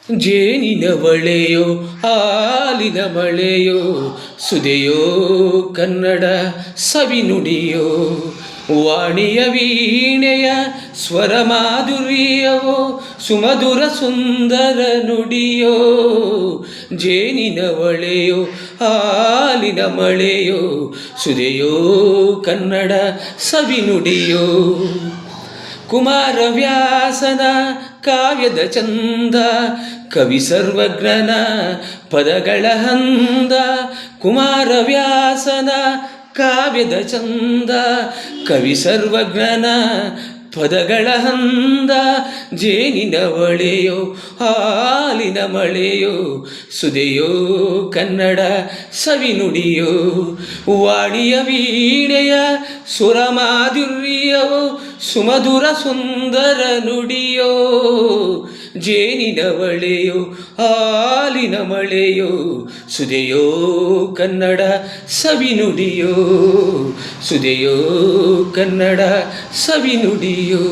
ಜೇನಿನ ಬಳೆಯೋ ಹಾಲಿನ ಮಳೆಯೋ ಸುದೆಯೋ ಕನ್ನಡ ಸವಿನುಡಿಯೋ ವಾಣಿಯ ವೀಣೆಯ ಸ್ವರ ಮಾಧುರ್ಯವೋ ಸುಮಧುರ ಸುಂದರ ನುಡಿಯೋ ಜೇನಿನ ಬಳೆಯೋ ಹಾಲಿನ ಮಳೆಯೋ ಸುದೆಯೋ ಕನ್ನಡ ಸವಿನುಡಿಯೋ ಕುಮಾರವ್ಯಾಸನ ಕಾವ್ಯದ ಚಂದ ಕವಿ ಸರ್ವಜ್ಞನ ಪದಗಳ ಹಂದ ಕುಮಾರವ್ಯಾಸನ ಕಾವ್ಯದ ಚಂದ ಕವಿ ಸರ್ವಜ್ಞನ ಪದಗಳ ಹಂದ ಜೇನಿನ ಬಳೆಯೋ ಹಾಲಿನ ಮಳೆಯೋ ಸುದೆಯೋ ಕನ್ನಡ ಸವಿನುಡಿಯೋ ವಾಣಿಯ ವೀಣೆಯ ಸುರ ಮಾಧುರ್ಯವೋ ಸುಮಧುರ ಸುಂದರ ನುಡಿಯೋ ಜೇನಿನ ಬಳೆಯೋ ಹಾಲಿನ ಮಳೆಯೋ ಸುದೆಯೋ ಕನ್ನಡ ಸವಿನುಡಿಯೋ ಸುದೆಯೋ ಕನ್ನಡ ಸವಿನುಡಿಯೋ